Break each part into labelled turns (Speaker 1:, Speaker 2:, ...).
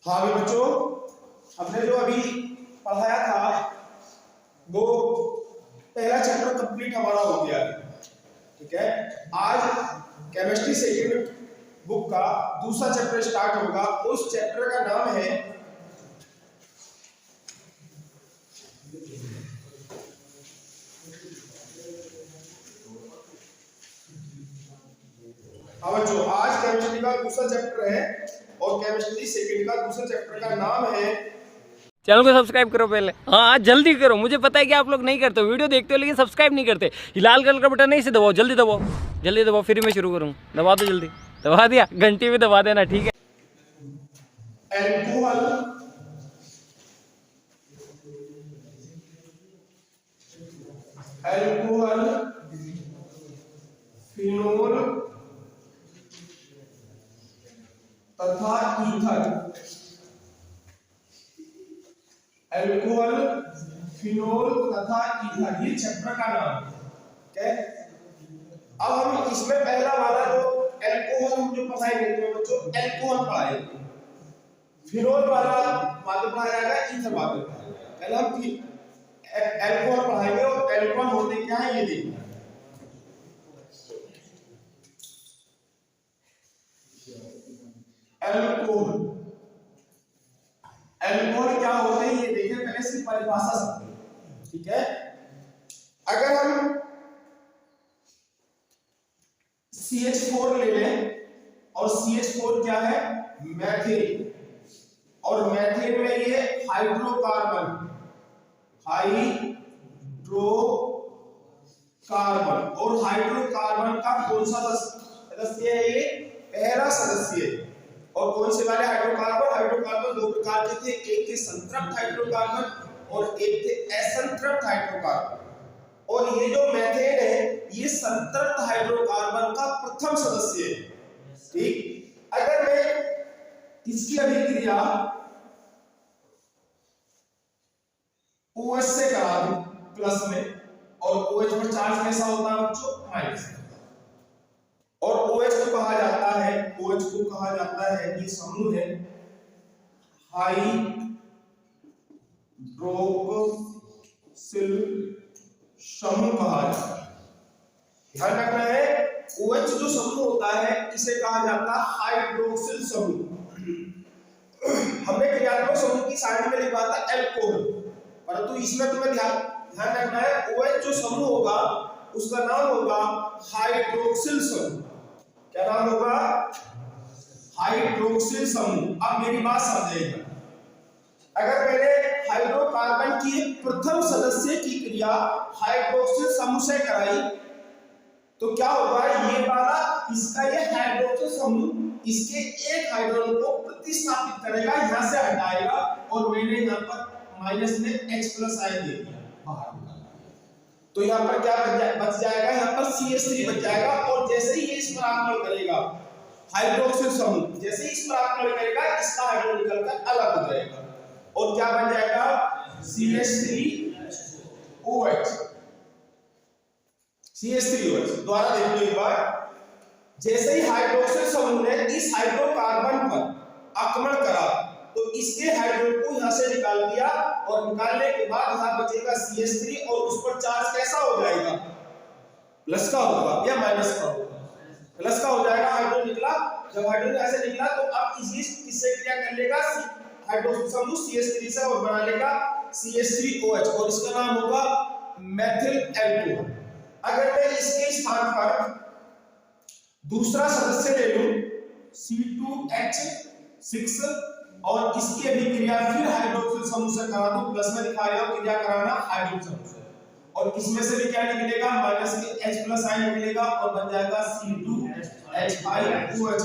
Speaker 1: हाँ भी बच्चों, हमने जो अभी पढ़ाया था वो पहला चैप्टर कंप्लीट हमारा हो गया। ठीक है, आज केमिस्ट्री सेकेंड बुक का दूसरा चैप्टर स्टार्ट होगा। उस चैप्टर का नाम है बच्चों, आज केमिस्ट्री का दूसरा चैप्टर है और केमिस्ट्री सेकेंड का दूसरा चैप्टर का नाम है।
Speaker 2: चैनल को सब्सक्राइब करो पहले। हाँ जल्दी करो, मुझे पता है कि आप लोग नहीं करते हो, वीडियो देखते हो लेकिन सब्सक्राइब नहीं करते। ये लाल कलर का बटन नहीं, इसे दबाओ, जल्दी दबाओ, जल्दी दबाओ, फिर मैं शुरू करूँ। दबा दो जल्दी, दबा दिया, घंटी भी दबा देना, ठीक है।
Speaker 1: एल्कोहल फिनोल तथा ईथर। एल्कोहल फिनोल तथा ईथर, ये चैप्टर का नाम है। अब हम इसमें पहला वाला जो एल्कोहल हम जो पढ़ाएंगे तो बच्चों एल्कोहल पढ़ाएंगे, फिनोल वाला बाद में पढ़ाया जाएगा, ईथर बाद में पढ़ाया जाएगा। पहले हम एल्कोहल पढ़ाएंगे और एल्कोहल होते क्या है ये देखना। एल्कोहल एल्कोहल क्या होते हैं ये देखें, पहले इसकी परिभाषा समझें। ठीक है, अगर हम CH4 ले लें और CH4 क्या है, मैथेन, और मैथेन में ये हाइड्रोकार्बन और हाइड्रोकार्बन का कौन सा सदस्य है, ये पहला सदस्य है। और कौन से वाले हाइड्रोकार्बन दो प्रकार के थे, एक थे संतृप्त हाइड्रोकार्बन और एक थे असंतृप्त हाइड्रोकार्बन। और ये जो मैथेन है ये संतृप्त हाइड्रोकार्बन का प्रथम सदस्य है। ठीक, अगर मैं इसकी अभिक्रिया OH से करा दूं प्लस में, और OH पर चार्ज कैसा होता है बच्चों, माइनस। और OH को कहा जाता है ये समूह है हाइड्रोक्सिल समूह कहा जाता है। ध्यान रखना है, OH जो समूह होता है इसे कहा जाता है हाइड्रोक्सिल समूह। हमने क्रियात्मक समूह की सारणी में लिखा था एल्कोहल, परंतु इसमें तुम्हें ध्यान रखना है OH जो समूह होगा उसका नाम होगा हाइड्रोक्सिल समूह। क्या नाम होगा, हाइड्रोक्सिल समूह। अब मेरी बात समझिएगा, अगर मैंने हाइड्रोकार्बन की प्रथम सदस्य की क्रिया हाइड्रोक्सिल समूह से कराई तो क्या होगा, ये वाला इसका ये हाइड्रोक्सिल समूह इसके एक हाइड्रोजन को प्रतिस्थापित करेगा, यहां से हटाएगा, और मैंने यहां पर माइनस में H+ आयन दे दिया बाहर निकाल दिया। तो यहां पर क्या बच जाएगा, यहां पर CH3 बच जाएगा। और जैसे ही ये इस पर आक्रमण करेगा हाइड्रोक्सिल समूह, जैसे ही इस पर आक्रमण करेगा इसका हाइड्रोजन निकलकर अलग हो जाएगा और क्या बन जाएगा, CH3OH। द्वारा देख लो एक बार, जैसे ही हाइड्रोक्सिल समूह ने इस हाइड्रोकार्बन पर आक्रमण करा तो इसके हाइड्रोजन को यहां से निकाल दिया, और निकालने के बाद यहां बचेगा CH3 और उस पर चार्ज कैसा हो जाएगा, प्लस का होगा या माइनस का होगा, प्लस का हो जाएगा। हाइड्रोजन निकला, जब हाइड्रोजन ऐसे निकला तो अब इसी किससे क्रिया कर लेगा, हाइड्रोक्सिल समूह CH3 से और बना लेगा CH3OH, और इसका नाम होगा मेथिल एल्कोहल। अगर मैं इसके स्थान पर दूसरा सदस्य ले लूं C2H6 और इसकी अभिक्रिया फिर हाइड्रोक्सिल समूह से करा दूं, प्लस में दिखा रहा हूं क्रिया कराना हाइड्रोक्सिल समूह से, और इसमें से भी क्या निकलेगा, माइनस के H+ आयन निकलेगा और बन जाएगा C2H5OH।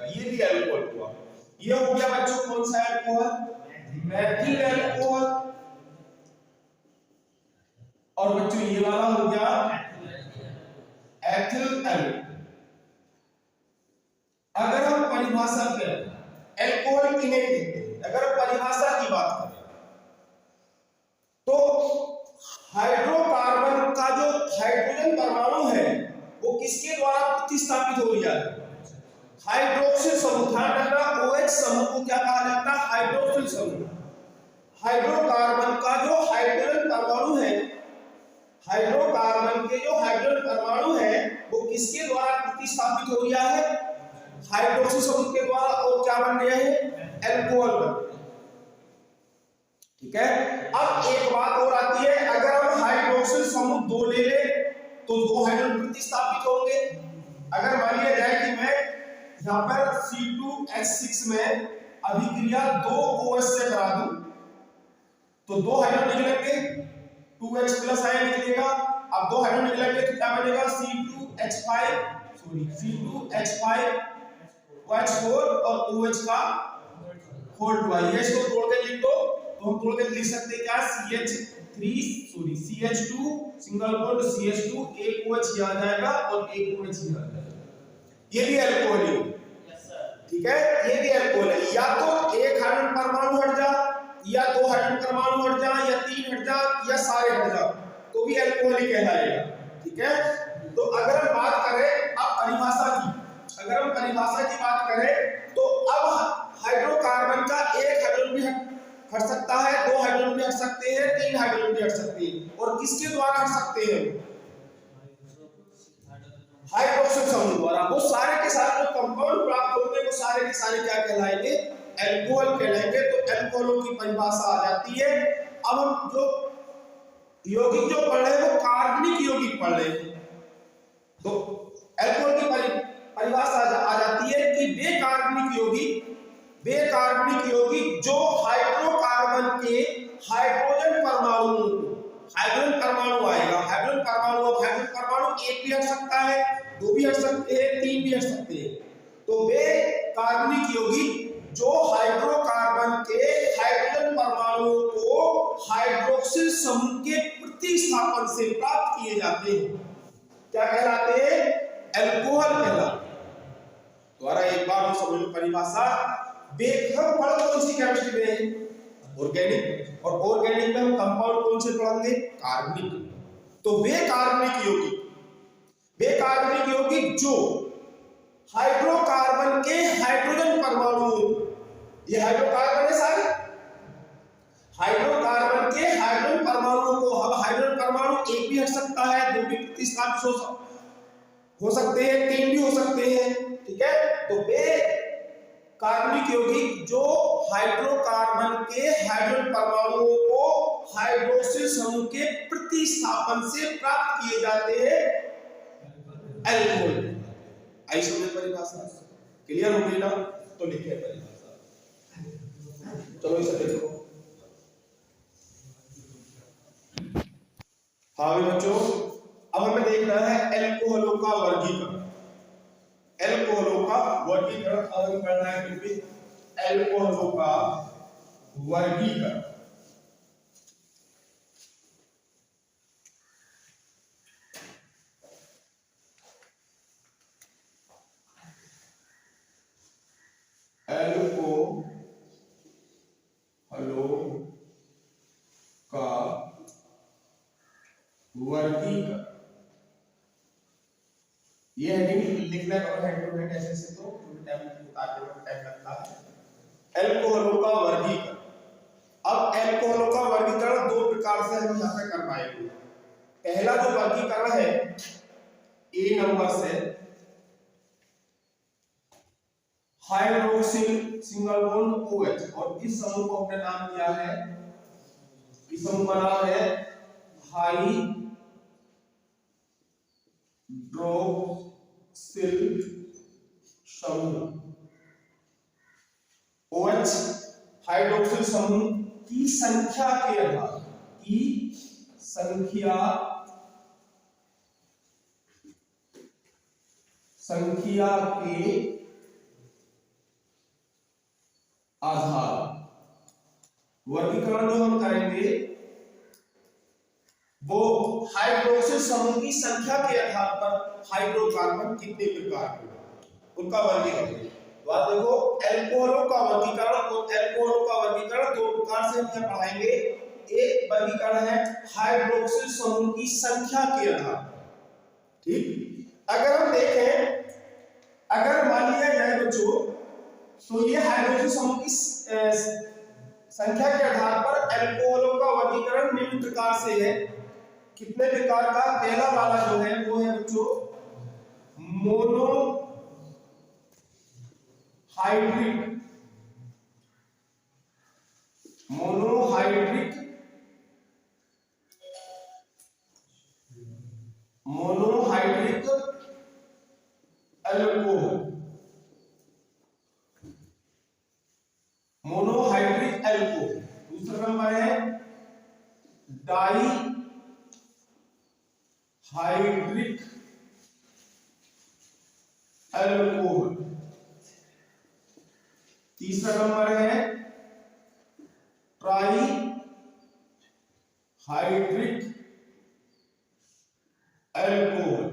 Speaker 1: ये भी एल्कोहल हुआ। ये हो गया बच्चों कौन सा एल्कोहल, मेथिल एल्कोहल। और बच्चों ये वाला हो गया एथिल एल्कोहल। अगर हम परिभाषा करें एल्कोहल किन्हें कहते हैं, अगर हम परिभाषा की बात करें तो हाइड्रोकार्बन का जो हाइड्रोजन परमाणु है वो किसके द्वारा प्रतिस्थापित हो गया है, हाइड्रोक्सिल समूह। ध्यान रखना OH समूह को क्या कहा जाता है, हाइड्रोक्सिल समूह। हाइड्रोकार्बन का जो हाइड्रोजन परमाणु है, हाइड्रोकार्बन के जो हाइड्रोजन परमाणु है वो किसके द्वारा प्रतिस्थापित हो गया है? हाइड्रोक्सिल समूह के द्वारा, और क्या बन गया है? एल्कोहल बन गया। ठीक है। अब एक बात और आती है, अगर हम हाइड्रोक्सिल समूह 2 ले ले तो 2 हाइड्रोजन प्रतिस्थापित होंगे। अगर मान लिया जाए कि मैं यहाँ पर C2H6 में अभिक्रिया 2 OH से करा दूं तो 2 हाइड्रोजन निकलेंगे, 2H प्लस आयन निकलेगा। अब 2 हाइड्रोजन निकलेंगे तो क्या बनेगा? C2H5OH4 और OH का होल 2। ये इसको तोड़ के लिख दो तो हम तोड़ के लिख सकते हैं क्या? CH2 सिंगल बॉन्ड CH2, एक OH ये आ जाएगा और एक OH ये आ जाएगा। ये भी अल्कोहल है। ठीक है, ये भी अल्कोहल है। या तो एक हाइड्रोजन परमाणु हट जा, या 2 हाइड्रोजन परमाणु हट जा, या 3 हट जा, या सारे हट जा, तो भी अल्कोहल ही कहलाएगा। ठीक है। तो अगर हम बात करें अब परिभाषा की, अगर हम परिभाषा की बात करें तो अब हाइड्रोकार्बन का एक हाइड्रोजन भी हट सकता है, 2 हाइड्रोजन भी हट सकते हैं, 3 हाइड्रोजन भी हट सकते हैं। और किसके द्वारा हट सकते हैं? हाइड्रोक्सिल समूह द्वारा। वो सारे के सारे जो कंपाउंड प्राप्त होंगे वो सारे के सारे क्या कहलाएंगे? एल्कोहल कहलाएंगे। तो एल्कोहलों की परिभाषा आ जाती है। अब हम जो यौगिक जो पढ़ रहे हैं वो कार्बनिक यौगिक पढ़ रहे हैं, तो एल्कोहल की परिभाषा आ जाती है कि वे कार्बनिक यौगिक जो हाइड्रोकार्बन के हाइड्रोजन परमाणु आएगा, हाइड्रोजन परमाणु एक भी हट सकता है, 2 भी हट सकते हैं, 3 भी हट सकते हैं। तो वे कार्बनिक यौगिक जो हाइड्रोकार्बन के हाइड्रोजन परमाणुओं को हाइड्रोक्सिल समूह के प्रतिस्थापन से प्राप्त किए जाते हैं, क्या कहलाते हैं? एल्कोहल कहलाते हैं। द्वारा एक बार हम समझ लो परिभाषा। बेखर पढ़ कौन सी केमिस्ट्री में? ऑर्गेनिक। और ऑर्गेनिक में हम कंपाउंड कौन से पढ़ेंगे? कार्बनिक। तो वे कार्बनिक यौगिक जो हाइड्रोकार्बन के हाइड्रोजन परमाणु, ये हाइड्रोकार्बन है सारे, हाइड्रोकार्बन के हाइड्रोजन परमाणुओं को, अब हाइड्रोजन परमाणु एक भी हट सकता है, 2 भी प्रतिस्थापित हो सकते हैं, 3 भी हो सकते हैं। ठीक है। तो वे कार्बनिक यौगिक जो हाइड्रोकार्बन के हाइड्रोजन परमाणुओं को हाइड्रोक्सिल समूह के प्रतिस्थापन से प्राप्त किए जाते हैं, एल्कोहल। आई समझ परिभाषा क्लियर हो गई ना? तो लिखे परिभाषा। चलो इसे देखो। हाँ बच्चों, अब हमें देखना है एल्कोहलों का वर्गीकरण। एल्कोहलों का वर्गीकरण अब हम करना है, क्योंकि एल्कोहलों का वर्गीकरण। एल्कोहलों का वर्गीकरण, ये हेडिंग लिखना करो हेड टू हेड ऐसे तो टाइम लगता है। एल्कोहलों का वर्गीकरण। अब एल्कोहलों का वर्गीकरण 2 प्रकार से हम यहाँ पे कर पाएंगे। पहला जो वर्गीकरण है ए नंबर से, हाइड्रोक्सिल सिंगल बॉन्ड OH, और इस समूह को हमने नाम दिया है, इस समूह का नाम है हाइड्रोक्सिल समूह। OH हाइड्रोक्सिल समूह की संख्या के आधार, की संख्या के आधार वर्गीकरण जो हम करेंगे वो हाइड्रोक्सिल समूह की संख्या के आधार पर हाइड्रोकार्बन कितने प्रकार के, उनका वर्गीकरण। तो आप देखो एल्कोहलों का वर्गीकरण, और एल्कोहलों का वर्गीकरण 2 प्रकार से हम यहां पढ़ाएंगे। एक वर्गीकरण है हाइड्रोक्सिल समूह की संख्या के आधार। ठीक। अगर हम देखें, अगर मान लिया जाए बच्चों, तो ये हाइड्रोक्सिल समूह की संख्या के आधार पर अल्कोहलों का वर्गीकरण निम्न प्रकार से है। कितने प्रकार का? पहला वाला जो है वो है बच्चों monohydric monohydric monohydric alcohol monohydric alcohol. दूसरा नंबर है डाई हाइड्रिक अल्कोहल। तीसरा नंबर है ट्राई हाइड्रिक अल्कोहल।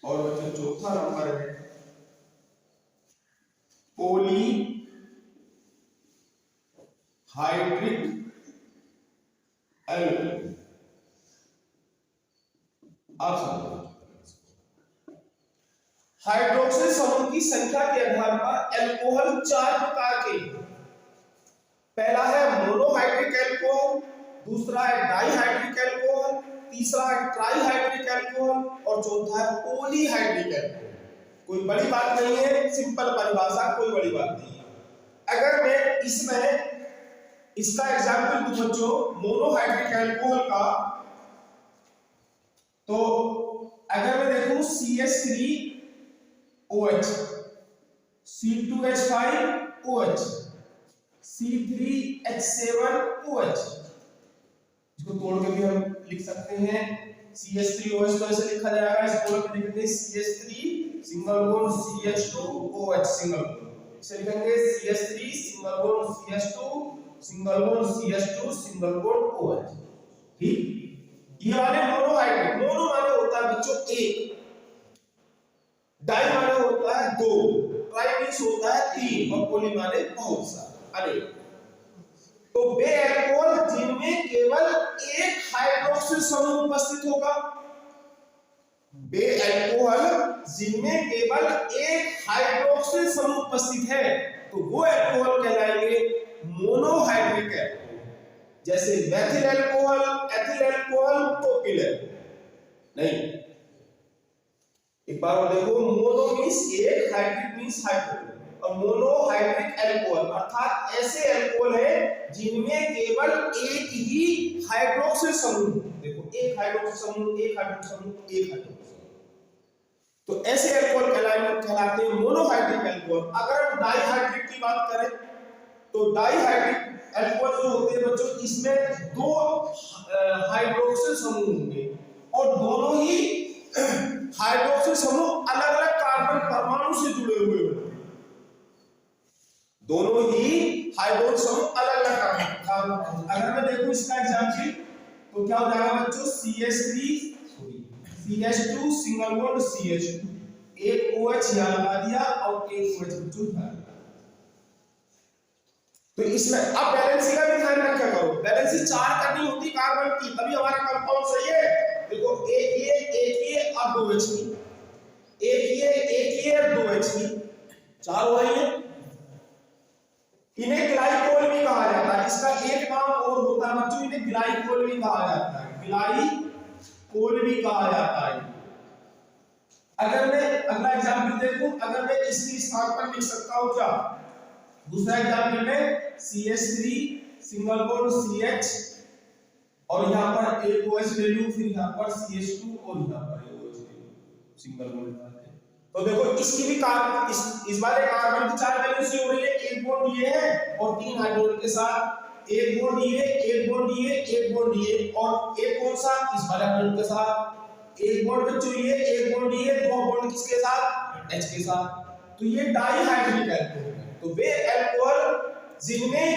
Speaker 1: और बच्चों चौथा नंबर है पॉली हाइड्रिक अल्कोहल। आप समझो हाइड्रोक्सिल समूह की संख्या के आधार पर अल्कोहल 4 प्रकार के। पहला है मोनोहाइड्रिक अल्कोहल, दूसरा है डाइहाइड्रिक अल्कोहल, तीसरा है ट्राइहाइड्रिक अल्कोहल और चौथा है पॉलीहाइड्रिक अल्कोहल। कोई बड़ी बात नहीं है, सिंपल परिभाषा, कोई बड़ी बात नहीं है। अगर मैं इसमें इसका एग्जांपल दूं बच्चों मोनोहाइड्रिक अल्कोहल का, तो अगर मैं देखूं CH3OH, C2H5OH, C3H7OH, इसको तोड़ के भी हम लिख सकते हैं। CH3OH तो ऐसे लिखा जाएगा, इसको लिखेंगे CH3 single bond CH2OH single bond, इसे लिखेंगे CH3 single bond CH2 single bond CH2 single bond OH। ठीक, ये वाले मोनोहाइड्रिक। मोनो माने होता है बच्चों एक, डाई माने होता है दो, ट्राई मींस होता है तीन और पॉली माने बहुत सा, अनेक। तो वे अल्कोहल जिनमें केवल एक हाइड्रोक्सिल समूह उपस्थित होगा, वे अल्कोहल जिनमें केवल एक हाइड्रोक्सिल समूह उपस्थित है, तो वो अल्कोहल कहलाएंगे मोनोहाइड्रिक अल्कोहल। जैसे methyl alcohol, ethyl alcohol, propyl alcohol. नहीं, एक बार और देखो, मोनो मींस एक, हाइड्रिक मींस हाइड्रोजन, और मोनोहाइड्रिक अल्कोहल अर्थात ऐसे अल्कोहल है जिनमें केवल एक ही हाइड्रोक्सिल समूह, देखो एक हाइड्रोक्सिल समूह, एक हाइड्रोक्सिल समूह, एक हाइड्रोक्सिल समूह, तो ऐसे अल्कोहल कहलाते हैं मोनोहाइड्रिक अल्कोहल। अगर हम डाइहाइड्रिक की बात करें तो डाइहाइड्रिक अल्कोहल जो होते हैं बच्चों, इसमें दो हाइड्रोक्सिल समूह होंगे और दोनों ही हाइड्रोक्सिल समूह अलग अलग कार्बन परमाणु से जुड़े हुए होंगे। दोनों ही हाइड्रोक्सिल समूह अलग अलग कार्बन। अगर मैं देखूं इसका एग्जांपल तो क्या हो जाएगा बच्चों, CH2 सिंगल बॉन्ड CH2, एक OH यहां लगा दिया और एक OH बच्चों यहां। तो इसमें अब बैलेंसी का भी ध्यान रखा करो, बैलेंसी 4 करनी होती कार्बन की, तभी हमारा कंपाउंड सही है। देखो एक ये और 2H, एक ये और 2H, 4 हो रही है। इन्हें ग्लाइकोल भी कहा जाता है, इसका एक नाम और होता है बच्चों, इन्हें ग्लाइकोल भी कहा जाता है, ग्लाइकोल भी कहा जाता है। अगर मैं अगला एग्जांपल देखूं, अगर मैं इसकी स्थान पर लिख सकता हूं क्या, दूसरा एग्जांपल में CH3 सिंगल बॉन्ड CH और यहां पर एक OH ले लूं, फिर यहां पर CH2 और यहां पर एक OH ले लूं, सिंगल बॉन्ड। तो देखो इसकी भी इस वाले कार्बन की 4 वैलेंसी हो रही है, एक बॉन्ड ये है और 3 हाइड्रोजन के साथ, एक बॉन्ड ये, एक बॉन्ड ये, एक बॉन्ड ये और एक कौन सा, इस वाले हाइड्रोजन के साथ, एक बॉन्ड बच्चों ये, एक बॉन्ड ये, दो बॉन्ड किसके साथ, H के साथ। तो ये डाइहाइड्रिक अल्कोहल है। तो वे अल्कोहल जिनमें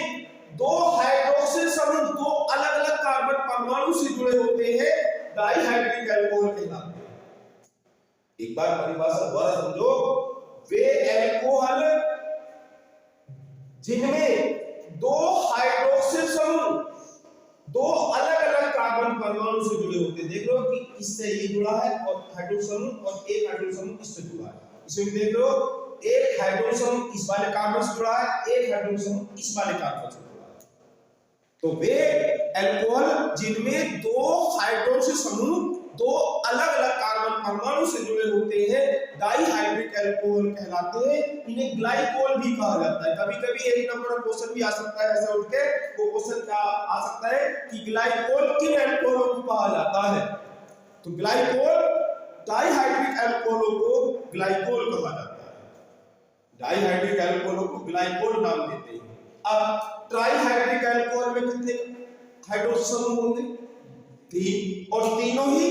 Speaker 1: दो हाइड्रोक्सिल समूह दो अलग अलग कार्बन परमाणु से जुड़े होते हैं, डाइहाइड्रिक अल्कोहल कहलाते हैं। एक बार परिभाषा दोबारा समझो, वे अल्कोहल जिनमें दो हाइड्रोक्सिल समूह दो अलग अलग कार्बन परमाणु से जुड़े होते हैं। देख लो कि इससे ये जुड़ा है और हाइड्रोक्सिल समूह, और एक हाइड्रोक्सिल समूह इससे जुड़ा है। इसमें देख लो एक हाइड्रोजन समूह इस वाले कार्बन से जुड़ा है, एक हाइड्रोजन समूह इस वाले कार्बन से जुड़ा है। तो वे अल्कोहल जिनमें दो हाइड्रोजन समूह दो अलग अलग कार्बन परमाणु से जुड़े होते हैं डाइहाइड्रिक अल्कोहल कहलाते हैं। इन्हें ग्लाइकोल भी कहा जाता है। कभी-कभी एक नंबर का क्वेश्चन भी आ सकता है ऐसा उठ के, वो क्वेश्चन क्या आ सकता है कि ग्लाइकोल किन अल्कोहलों को कहा जाता है। तो ग्लाइकोल डाइहाइड्रिक अल्कोहलों को ग्लाइकोल कहा जाता है। डाइहाइड्रिक अल्कोहलों को ग्लाइकोल नाम देते हैं। अब ट्राइहाइड्रिक अल्कोहल में कितने हाइड्रोजन समूह होंगे? 3, और तीनों ही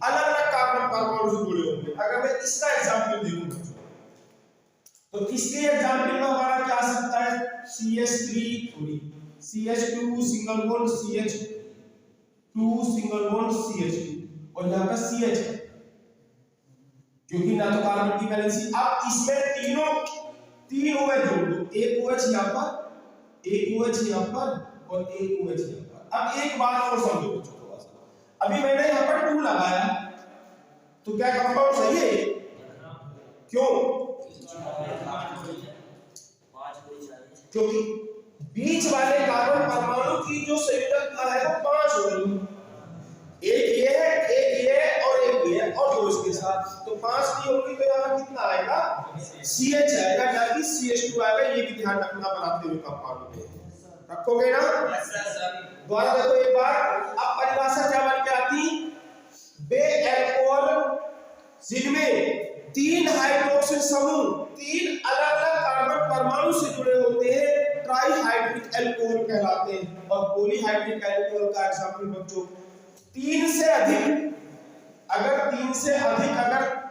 Speaker 1: अलग अलग कार्बन परमाणु से जुड़े होंगे। अगर मैं इसका एग्जांपल देखूं तो इसके एग्जांपल में हमारा क्या आ सकता है? CH3 CH2 single bond CH2 single bond CH2 और यहां का CH है क्योंकि ना तो कार्बन की वैलेंसी। अब इसमें तीन OH जोड़ दो, एक OH यहां पर, एक OH यहां पर और एक OH यहां पर। अब एक बात और समझो थोड़ा सा, अभी मैंने यहां पर 2 लगाया तो क्या कंपाउंड सही है? क्यों? क्योंकि बीच वाले कार्बन परमाणु की जो संयोजकता है वो 5 हो रही है। एक ये है, एक ये है और एक ये है और 2 इसके साथ, तो 5 की होगी तो यहां कितना आएगा? CH आएगा ना कि CH2 आएगा। ये भी ध्यान रखना बनाते हुए कंपाउंड में रखोगे ना। दोबारा देखो एक बार, अब परिभाषा क्या बन के आती? वे अल्कोहल जिनमें 3 हाइड्रोक्सिल समूह 3 अलग-अलग कार्बन परमाणु से जुड़े होते हैं ट्राइहाइड्रिक अल्कोहल कहलाते हैं। और पॉलीहाइड्रिक अल्कोहल का एग्जांपल बच्चों 3 से अधिक अगर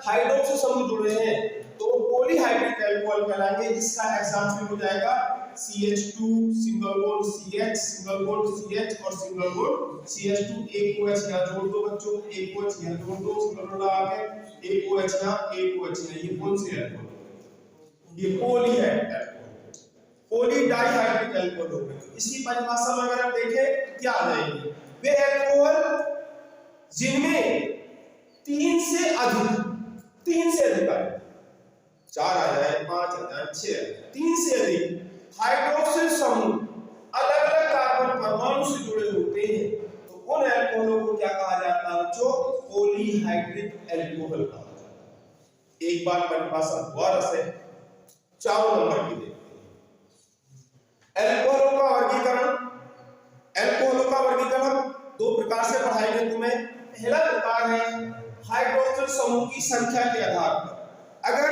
Speaker 1: हाइड्रोक्सिल समूह जुड़े हैं तो पॉलीहाइड्रिक अल्कोहल कहलाएंगे। इसका एग्जांपल हो जाएगा CH2 single bond CH single bond CH और सिंगल बॉन्ड CH2। एक OH यहां जोड़ दो बच्चों, एक OH यहां जोड़ दो सिंगल बॉन्ड लगा के, एक OH यहां, एक OH यहां। ये कौन से अल्कोहल? ये पॉली है, पॉली डाइहाइड्रिक अल्कोहल हो गए। इसकी परिभाषा में अगर हम देखें क्या आ जाएगी? वे अल्कोहल जिनमें 3 से अधिक आए, 4 आ जाए, 5 आ जाए, 6 आ जाए, 3 से अधिक हाइड्रोक्सिल समूह अलग-अलग कार्बन परमाणु से जुड़े होते हैं तो उन अल्कोहलों को क्या कहा जाता है बच्चों? पॉलीहाइड्रिक अल्कोहल कहा जाता है। एक बार परिभाषा दोबारा से 4 नंबर की देखते हैं। अल्कोहलों का वर्गीकरण 2 प्रकार से पढ़ाएंगे तुम्हें। पहला प्रकार है हाइड्रोक्सिल समूह की संख्या के आधार पर। अगर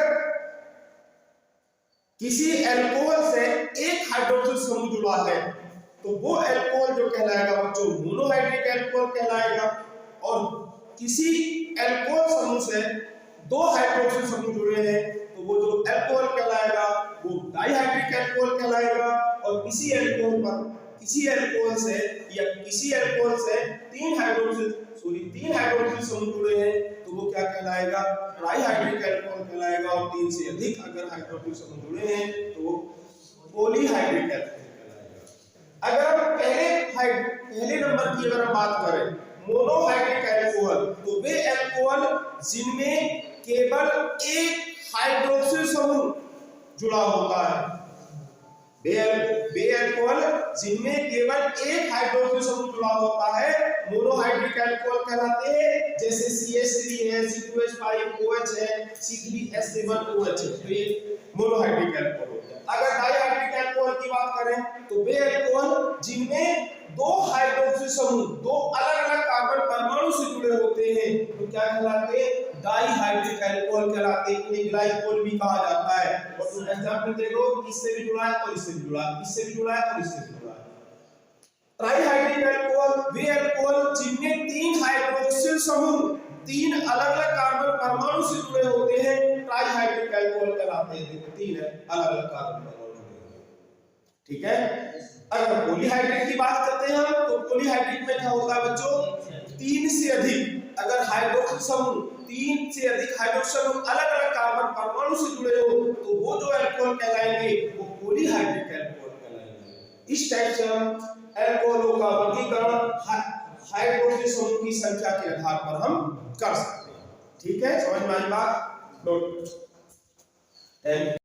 Speaker 1: किसी अल्कोहल से एक हाइड्रोक्सिल समूह जुड़ा है तो वो अल्कोहल जो कहलाएगा बच्चों मोनोहाइड्रिक अल्कोहल कहलाएगा। और किसी अल्कोहल समूह से 2 हाइड्रोक्सिल समूह जुड़े हैं तो वो जो अल्कोहल कहलाएगा वो डाइहाइड्रिक अल्कोहल कहलाएगा। और किसी अल्कोहल से 3 हाइड्रोक्सिल समूह जुड़े हैं तो वो क्या कहलाएगा? ट्राइहाइड्रिक अल्कोहल कहलाएगा। और 3 से अधिक अगर हाइड्रोक्सिल समूह जुड़े हैं तो वो पॉलीहाइड्रिक अल्कोहल कहलाएगा। अगर हम पहले नंबर की अगर हम बात करें मोनोहाइड्रिक अल्कोहल तो वे अल्कोहल जिनमें केवल एक हाइड्रोक्सिल समूह जुड़ा होता है। वे अल्कोहल जिनमें केवल एक हाइड्रोक्सिल समूह जुड़ा होता है मोनोहाइड्रिक अल्कोहल कहलाते हैं। जैसे CH3 है, C2H5OH है, C3H7OH है, तो ये मोनोहाइड्रिक अल्कोहल होता है। अगर डाइहाइड्रिक अल्कोहल की बात करें तो वे अल्कोहल जिनमें 2 हाइड्रोक्सिल समूह 2 अलग-अलग कार्बन परमाणु से जुड़े होते हैं तो क्या कहलाते हैं? डाइहाइड्रिक अल्कोहल कहलाते हैं। इन्हें ग्लाइकोल भी कहा जाता है। और तुम एग्जांपल देखो, इससे भी जुड़ा है और इससे भी जुड़ा है, इससे भी जुड़ा है और इससे भी जुड़ा है। ट्राइहाइड्रिक अल्कोहल वे अल्कोहल जिनमें 3 हाइड्रोक्सिल समूह 3 अलग-अलग कार्बन परमाणु से जुड़े होते हैं ट्राइहाइड्रिक अल्कोहल कहलाते हैं। देखो 3 है अलग-अलग कार्बन परमाणु जुड़े हैं, ठीक है। अगर पॉलीहाइड्रिक की बात करते हैं हम तो पॉलीहाइड्रिक में क्या होता है बच्चों? 3 से अधिक अगर हाइड्रोक्सिल समूह 3 से अधिक हाइड्रोक्सिल समूह अलग-अलग कार्बन परमाणु से जुड़े हो तो वो जो अल्कोहल कहलाएंगे वो पॉलीहाइड्रिक अल्कोहल कहलाएंगे। इस टाइप से हम अल्कोहलों का वर्गीकरण हाइड्रोक्सिल समूह की संख्या के आधार पर हम कर सकते हैं। ठीक है, समझ में आई बात? थैंक